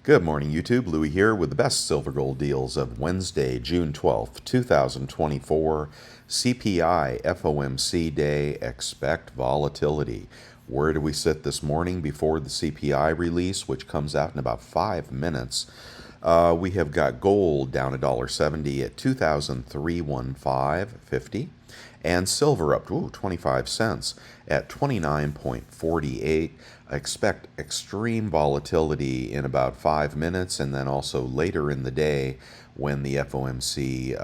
Good morning, YouTube. Louie here with the best silver gold deals of Wednesday, June 12th, 2024. CPI FOMC day. Expect volatility. Where do we sit this morning before the CPI release, which comes out in about 5 minutes? We have got gold down $1.70 at 2003.1550, and silver up 25 cents at 29.48. Expect extreme volatility in about 5 minutes, and then also later in the day when the FOMC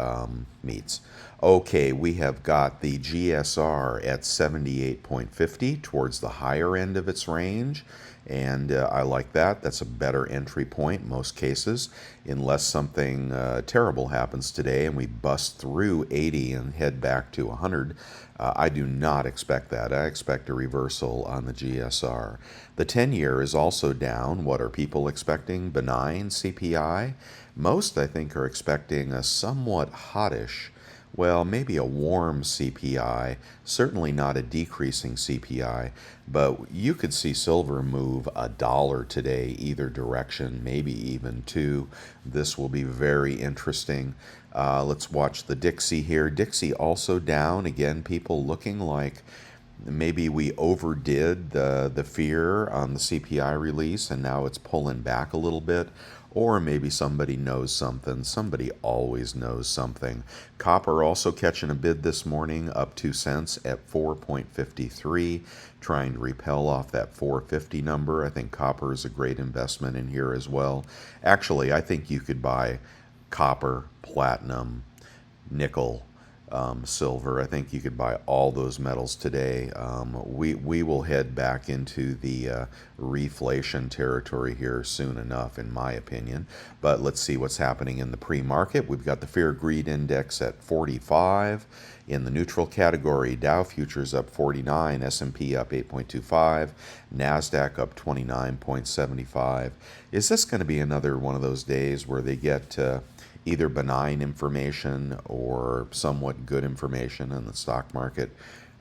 meets. Okay, we have got the GSR at 78.50 towards the higher end of its range, and I like that. That's a better entry point in most cases, unless something terrible happens today and we bust through 80 and head back to 100. I do not expect that. I expect a reversal on the GSR. The 10-year is also down. What are people expecting? Benign CPI? Most, I think, are expecting a somewhat hottish, well, maybe a warm CPI, certainly not a decreasing CPI, but you could see silver move $1 today, either direction, maybe even two. This will be very interesting. Let's watch the Dixie here. Dixie also down. Again, people looking like maybe we overdid the fear on the CPI release and now it's pulling back a little bit. Or maybe somebody knows something. Somebody always knows something. Copper also catching a bid this morning, up 2 cents at 4.53, trying to repel off that 450 number. I think copper is a great investment in here as well. Actually, I think you could buy copper, platinum, nickel, silver. I think you could buy all those metals today. We will head back into the reflation territory here soon enough, in my opinion. But let's see what's happening in the pre-market. We've got the Fear Greed Index at 45. In the neutral category, Dow futures up 49, S&P up 8.25, NASDAQ up 29.75. Is this going to be another one of those days where they get either benign information or somewhat good information and the stock market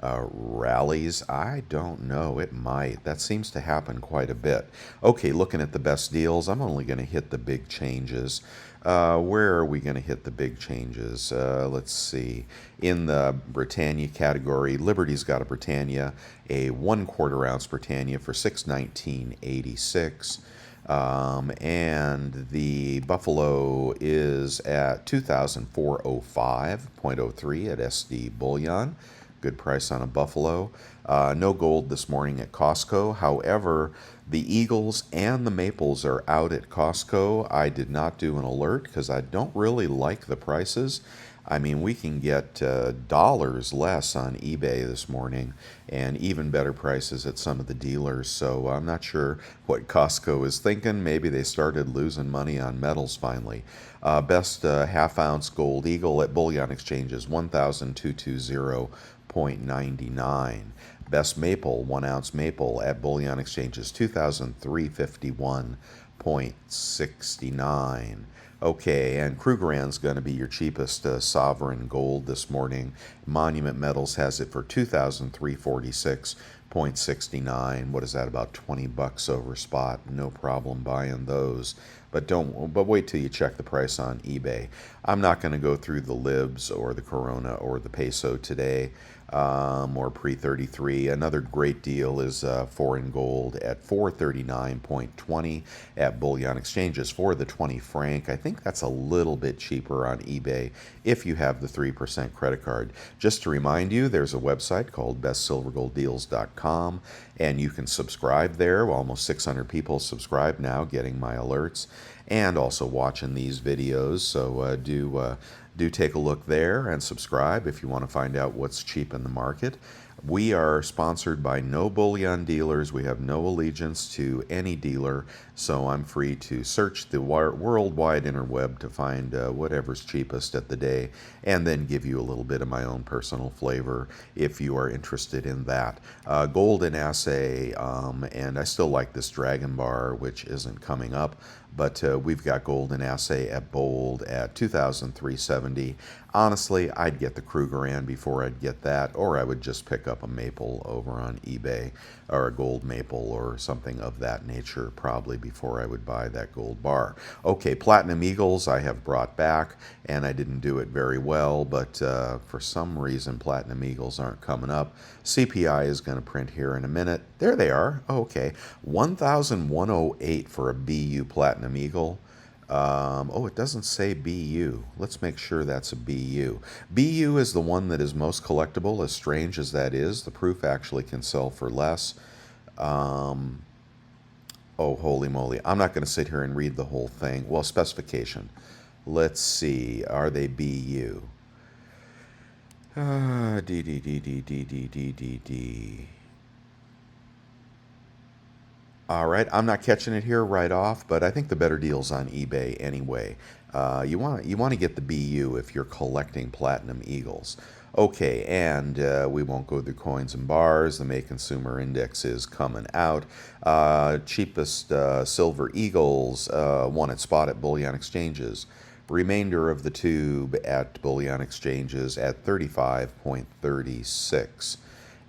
rallies? I don't know. It might. That seems to happen quite a bit. Okay, looking at the best deals, I'm only going to hit the big changes. Where are we going to hit the big changes? Let's see. In the Britannia category, Liberty's got a Britannia, a 1/4 ounce Britannia for $619.86. And the Buffalo is at 2004.05.03 at SD Bullion. Good price on a Buffalo. No gold this morning at Costco. However, the Eagles and the Maples are out at Costco. I did not do an alert because I don't really like the prices. I mean, we can get dollars less on eBay this morning and even better prices at some of the dealers. So I'm not sure what Costco is thinking. Maybe they started losing money on metals finally. Best half-ounce gold eagle at bullion exchanges, 1,220.99. Best maple, 1-ounce maple at bullion exchanges, 2,351.69. Okay, and Krugerrand's going to be your cheapest sovereign gold this morning. Monument Metals has it for 2,346.69. What is that, about 20 bucks over spot? No problem buying those. But wait till you check the price on eBay. I'm not going to go through the Libs or the Corona or the Peso today. Or pre-33. Another great deal is foreign gold at 439.20 at bullion exchanges for the 20 franc. I think that's a little bit cheaper on eBay if you have the 3% credit card. Just to remind you, there's a website called bestsilvergolddeals.com, and you can subscribe there. Almost 600 people subscribe now, getting my alerts and also watching these videos. So do take a look there and subscribe if you want to find out what's cheap in the market. We are sponsored by no bullion dealers. We have no allegiance to any dealer, so I'm free to search the worldwide interweb to find whatever's cheapest at the day and then give you a little bit of my own personal flavor if you are interested in that. Gold in assay, and I still like this Dragon Bar, which isn't coming up, but we've got gold in assay at Bold at 2,370. Honestly, I'd get the Krugerrand before I'd get that, or I would just pick up up a maple over on eBay, or a gold maple or something of that nature, probably before I would buy that gold bar. Okay, Platinum Eagles I have brought back, and I didn't do it very well, but for some reason Platinum Eagles aren't coming up. CPI is going to print here in a minute. There they are. Okay, 1,108 for a BU Platinum Eagle. Oh, it doesn't say BU. Let's make sure that's a BU. BU is the one that is most collectible, as strange as that is. The proof actually can sell for less. Um, oh, holy moly. I'm not going to sit here and read the whole thing. Well, specification. Let's see. Are they BU? D, D, D, D, D, D, D, D, D. All right, I'm not catching it here right off, but I think the better deal's on eBay anyway. You want to get the BU if you're collecting Platinum Eagles. Okay, and we won't go through coins and bars. The May Consumer Index is coming out. Cheapest Silver Eagles, one at spot at bullion exchanges. Remainder of the tube at bullion exchanges at 35.36.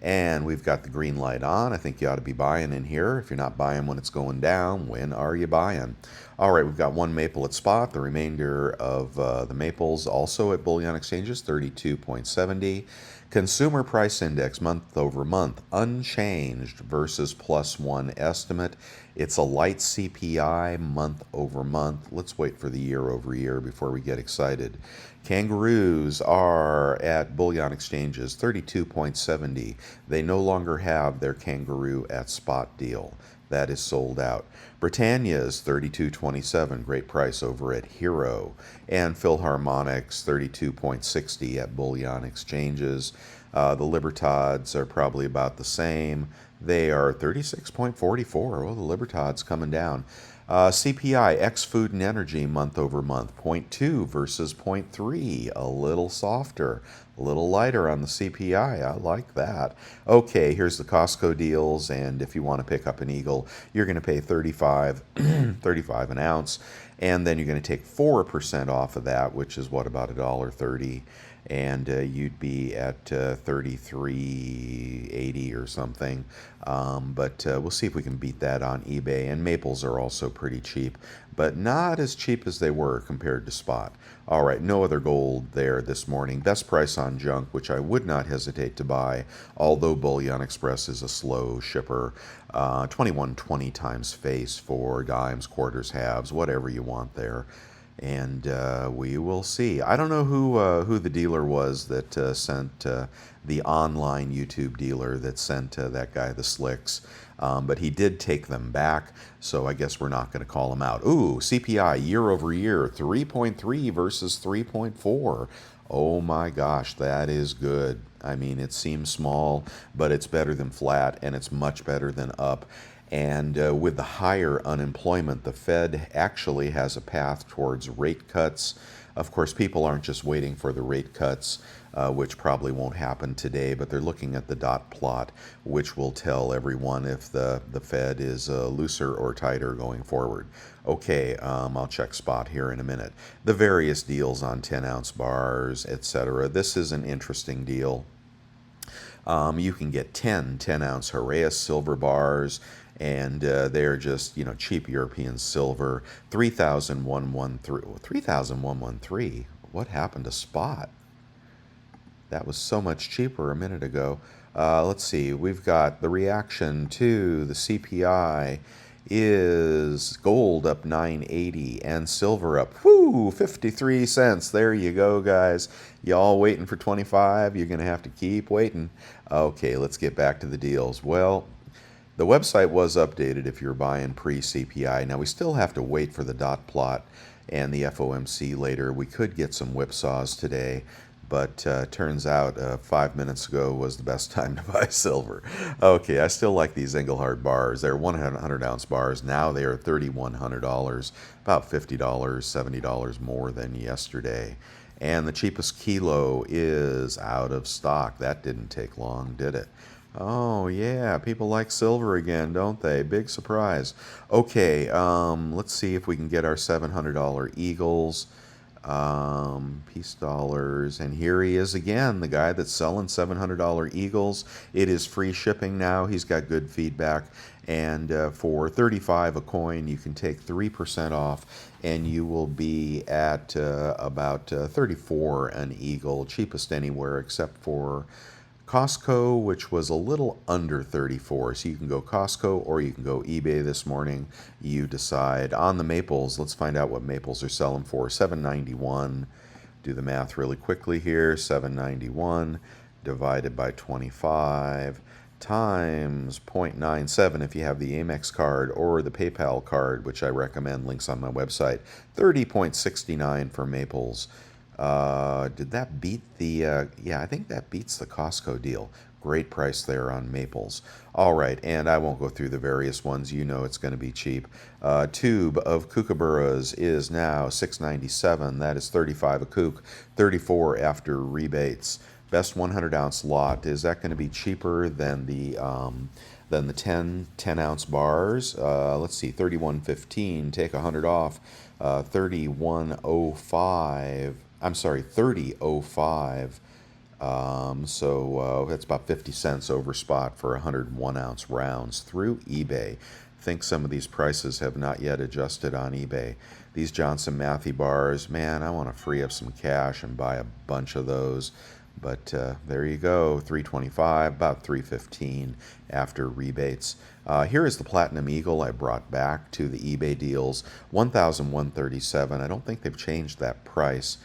And we've got the green light on. I think you ought to be buying in here. If you're not buying when it's going down, when are you buying? All right, we've got one maple at spot. The remainder of the maples also at bullion exchanges, 32.70. Consumer Price Index month over month unchanged versus +1 estimate. It's a light CPI month over month. Let's wait for the year over year before we get excited. Kangaroos are at bullion exchanges, 32.70. They no longer have their kangaroo at spot deal. That is sold out. Britannia's 32.27, great price over at Hero. And Philharmonic's 32.60 at bullion exchanges. The Libertads are probably about the same. They are 36.44. Oh, the Libertad's coming down. CPI, ex food and energy month over month, 0.2 versus 0.3, a little softer, a little lighter on the CPI. I like that. Okay, here's the Costco deals, and if you want to pick up an Eagle, you're going to pay 35 an ounce, and then you're going to take 4% off of that, which is what, about $1.30, and you'd be at 33.80 or something. But we'll see if we can beat that on eBay. And maples are also pretty cheap, but not as cheap as they were compared to spot. All right, no other gold there this morning. Best price on junk, which I would not hesitate to buy, although Bullion Express is a slow shipper. 21.20 times face for dimes, quarters, halves, whatever you want there. And we will see. I don't know who the dealer was that sent the online YouTube dealer that sent that guy the slicks, but he did take them back, so I guess we're not going to call him out. Ooh, CPI year over year, 3.3 versus 3.4. Oh my gosh, that is good. I mean, it seems small, but it's better than flat, and it's much better than up. And with the higher unemployment, the Fed actually has a path towards rate cuts. Of course, people aren't just waiting for the rate cuts, which probably won't happen today, but they're looking at the dot plot, which will tell everyone if the Fed is looser or tighter going forward. Okay, I'll check spot here in a minute. The various deals on 10-ounce bars, etc. This is an interesting deal. You can get 10-ounce Heraeus silver bars, and they're just, cheap European silver. 3,113. What happened to spot? That was so much cheaper a minute ago. Let's see. We've got the reaction to the CPI is gold up 9.80 and silver up 53 cents. There you go, guys. Y'all waiting for 25? You're going to have to keep waiting. Okay, let's get back to the deals. Well, the website was updated if you're buying pre-CPI. Now, we still have to wait for the dot plot and the FOMC later. We could get some whipsaws today, but turns out 5 minutes ago was the best time to buy silver. Okay, I still like these Engelhard bars. They're 100-ounce bars. Now they are $3,100, about $50, $70 more than yesterday. And the cheapest kilo is out of stock. That didn't take long, did it? Oh, yeah, people like silver again, don't they? Big surprise. Okay, let's see if we can get our $700 Eagles. Peace dollars, and here he is again, the guy that's selling $700 Eagles. It is free shipping now. He's got good feedback, and for 35 a coin, you can take 3% off, and you will be at about 34 an Eagle, cheapest anywhere except for Costco, which was a little under 34. So you can go Costco or you can go eBay this morning. You decide. On the maples, let's find out what maples are selling for. 791. Do the math really quickly here. 791 divided by 25 times 0.97 if you have the Amex card or the PayPal card, which I recommend. Links on my website. 30.69 for maples. Did that beat the, yeah, I think that beats the Costco deal. Great price there on maples. All right, and I won't go through the various ones. You know it's going to be cheap. Tube of kookaburras is now $6.97. That is 35 a kook, 34 after rebates. Best 100-ounce lot. Is that going to be cheaper than the 10-ounce bars? Let's see, 31.15. Take 100 off. 31.05. I'm sorry, 30.05. So that's about 50 cents over spot for 101-ounce rounds through eBay. I think some of these prices have not yet adjusted on eBay. These Johnson Matthey bars, man, I want to free up some cash and buy a bunch of those. But there you go, 325, about 315 after rebates. Here is the Platinum Eagle I brought back to the eBay deals, 1,137. I don't think they've changed that price.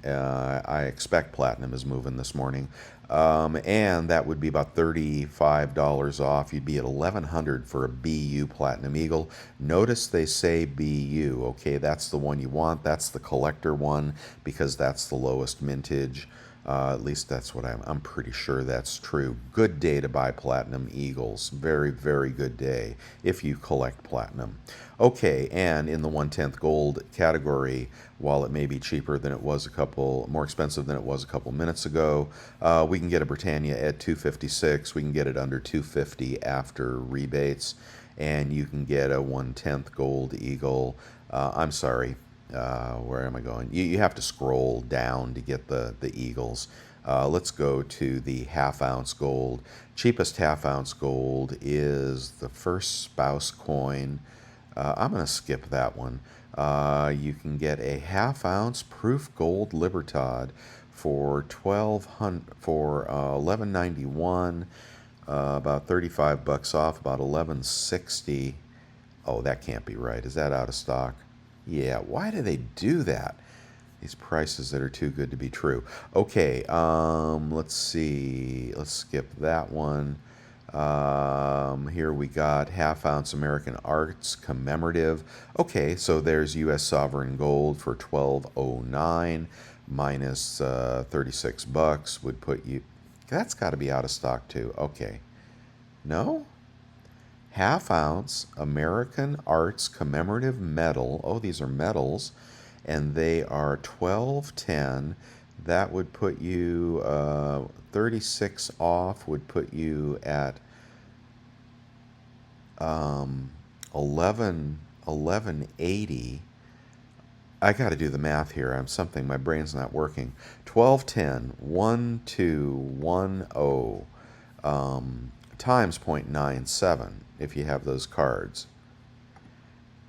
I expect Platinum is moving this morning. And that would be about $35 off. You'd be at $1,100 for a BU Platinum Eagle. Notice they say BU, okay? That's the one you want. That's the collector one because that's the lowest mintage. At least that's what I'm pretty sure that's true. Good day to buy Platinum Eagles. Very, very good day if you collect Platinum. Okay, and in the 1/10 gold category, while it may be cheaper than it was more expensive than it was a couple minutes ago, we can get a Britannia at $256. We can get it under $250 after rebates, and you can get a 1/10 gold Eagle. I'm sorry. Where am I going? You have to scroll down to get the Eagles. Let's go to the half-ounce gold. Cheapest half-ounce gold is the first spouse coin. I'm going to skip that one. You can get a half-ounce proof gold Libertad for $11.91, about 35 bucks off, about $11.60. Oh, that can't be right. Is that out of stock? Yeah, why do they do that? These prices that are too good to be true. Okay, let's see. Let's skip that one. Here we got half-ounce American Arts commemorative. Okay, so there's U.S. Sovereign Gold for $12.09 minus 36 bucks would put you. That's got to be out of stock too. Okay, no. Half-ounce American Arts commemorative medal. Oh, these are medals, and they are $12.10. That would put you 36 off. Would put you at 11.80. I got to do the math here. My brain's not working. 12.10, 1210 times 0.97 if you have those cards.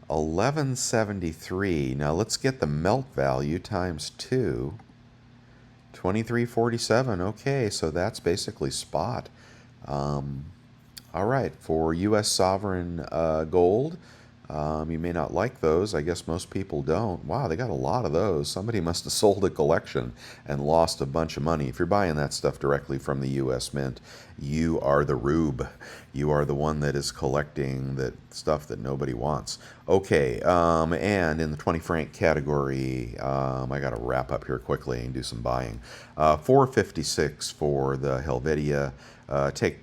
1173. Now let's get the melt value times 2. 2347. Okay, so that's basically spot. All right, for U.S. sovereign gold, you may not like those. I guess most people don't. Wow, they got a lot of those. Somebody must have sold a collection and lost a bunch of money. If you're buying that stuff directly from the U.S. Mint, you are the rube. You are the one that is collecting that stuff that nobody wants. Okay, and in the 20 franc category, I got to wrap up here quickly and do some buying. $4.56 for the Helvetia. Take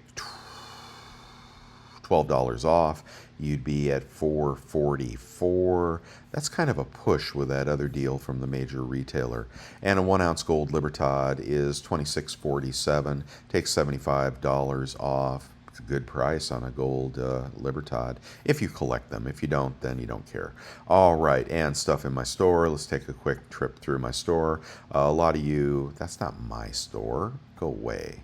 $12 off. You'd be at $4.44. That's kind of a push with that other deal from the major retailer. And a 1-ounce gold Libertad is $26.47. Takes $75 off. a good price on a gold Libertad if you collect them. If you don't, then you don't care. All right, and stuff in my store. Let's take a quick trip through my store. A lot of you, that's not my store. Go away.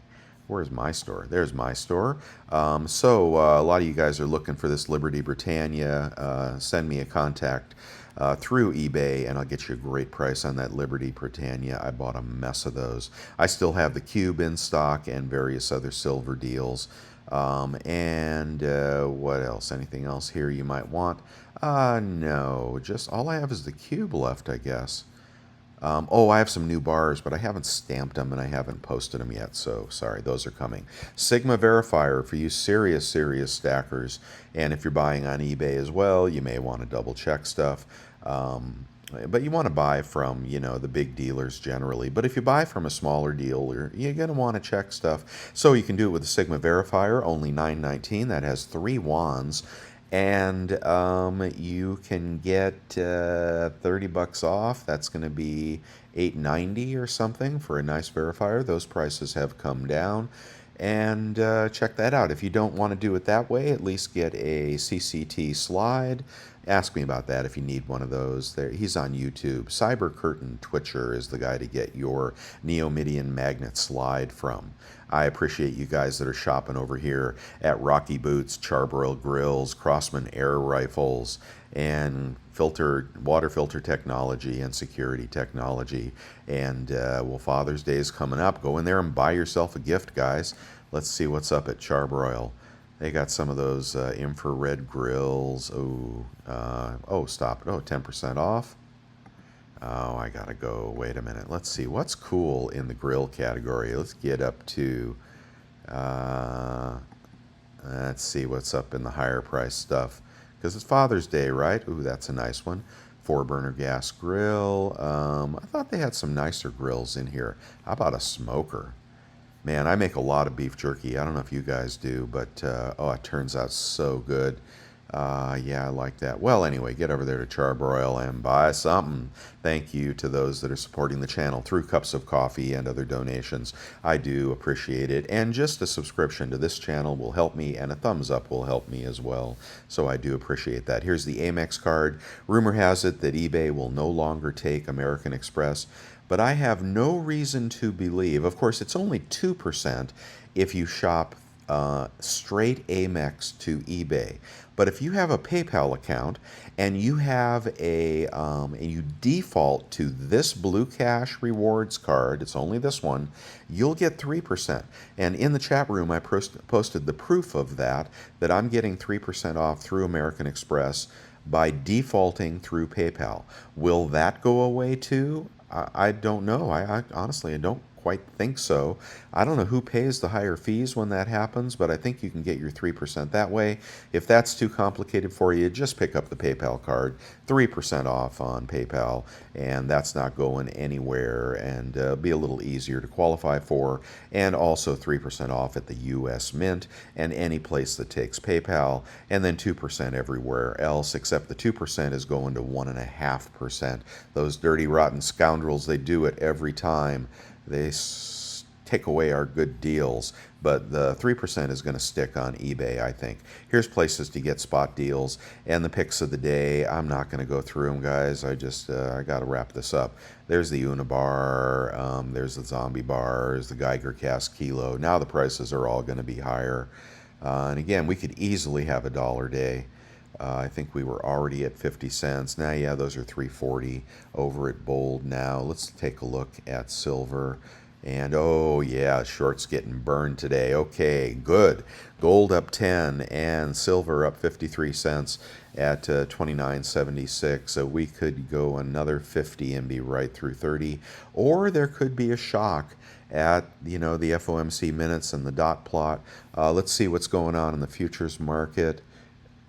Where's my store? There's my store. A lot of you guys are looking for this Liberty Britannia. Send me a contact through eBay, and I'll get you a great price on that Liberty Britannia. I bought a mess of those. I still have the Cube in stock and various other silver deals. What else? Anything else here you might want? No, just all I have is the Cube left, I guess. I have some new bars, but I haven't stamped them and I haven't posted them yet, so sorry, those are coming. Sigma Verifier for you serious stackers, and if you're buying on eBay as well, you may want to double check stuff. But you want to buy from, the big dealers generally. But if you buy from a smaller dealer, you're going to want to check stuff. So you can do it with the Sigma Verifier, only $9.19. That has 3 wands. And you can get $30 off. That's going to be $8.90 or something for a nice verifier. Those prices have come down. And check that out. If you don't want to do it that way, at least get a CCT slide. Ask me about that if you need one of those. He's on YouTube. Cyber Curtain Twitcher is the guy to get your Neomidian magnet slide from. I appreciate you guys that are shopping over here at Rocky Boots, Charbroil Grills, Crossman Air Rifles, and water filter technology and security technology. And Father's Day is coming up. Go in there and buy yourself a gift, guys. Let's see what's up at Charbroil. They got some of those infrared grills. Stop. 10% off. Oh, I gotta go. Wait a minute. Let's see what's cool in the grill category. Let's get up to, let's see what's up in the higher price stuff. Because it's Father's Day, right? Ooh, that's a nice one. 4-burner gas grill. I thought they had some nicer grills in here. How about a smoker? Man, I make a lot of beef jerky. I don't know if you guys do, but it turns out so good. Yeah, I like that. Well, anyway, get over there to Charbroil and buy something. Thank you to those that are supporting the channel through cups of coffee and other donations. I do appreciate it. And just a subscription to this channel will help me, and a thumbs up will help me as well. So I do appreciate that. Here's the Amex card. Rumor has it that eBay will no longer take American Express, but I have no reason to believe. Of course, it's only 2% if you shop straight Amex to eBay. But if you have a PayPal account and you have and you default to this Blue Cash rewards card, it's only this one, you'll get 3%. And in the chat room, I posted the proof of that I'm getting 3% off through American Express by defaulting through PayPal. Will that go away too? I don't know. I honestly, I don't quite think so. I don't know who pays the higher fees when that happens, but I think you can get your 3% that way. If that's too complicated for you, just pick up the PayPal card, 3% off on PayPal, and that's not going anywhere, and be a little easier to qualify for, and also 3% off at the U.S. Mint and any place that takes PayPal, and then 2% everywhere else, except the 2% is going to 1.5%. Those dirty, rotten scoundrels, they do it every time. They take away our good deals, but the 3% is going to stick on eBay, I think. Here's places to get spot deals and the picks of the day. I'm not going to go through them, guys. I got to wrap this up. There's the Una bar, there's the Zombie bars, the Geiger Cast Kilo. Now the prices are all going to be higher. And again, we could easily have a $1 day. I think we were already at 50 cents. Now, yeah, those are $3.40 over at Bold now. Let's take a look at silver. And, oh, yeah, short's getting burned today. Okay, good. Gold up 10 and silver up 53 cents at 29.76. So we could go another 50 and be right through 30. Or there could be a shock at, the FOMC minutes and the dot plot. Let's see what's going on in the futures market.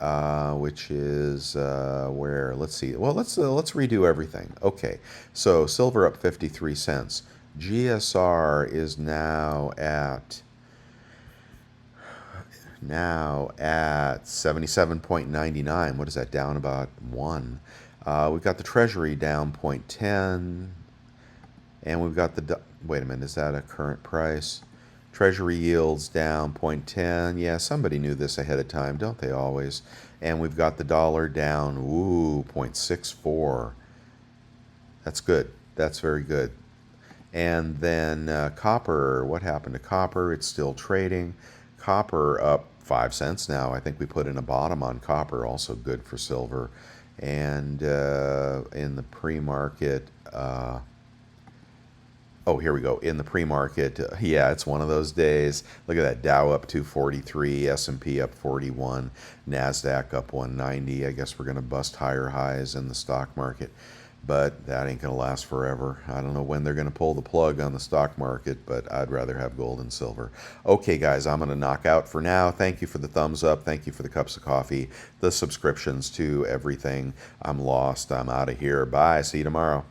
Which is where, let's see, well, let's redo everything. Okay, so silver up 53 cents. GSR is now at 77.99. What is that, down about 1? We've got the Treasury down 0.10, and we've got the, wait a minute, is that a current price? Treasury yields down 0.10. Yeah, somebody knew this ahead of time, don't they always? And we've got the dollar down, ooh, 0.64. That's good. That's very good. And then copper, what happened to copper? It's still trading. Copper up 5 cents now. I think we put in a bottom on copper, also good for silver. And in the pre-market, oh, here we go. In the pre-market, yeah, it's one of those days. Look at that. Dow up 243, S&P up 41, NASDAQ up 190. I guess we're going to bust higher highs in the stock market, but that ain't going to last forever. I don't know when they're going to pull the plug on the stock market, but I'd rather have gold and silver. Okay, guys, I'm going to knock out for now. Thank you for the thumbs up. Thank you for the cups of coffee, the subscriptions to everything. I'm lost. I'm out of here. Bye. See you tomorrow.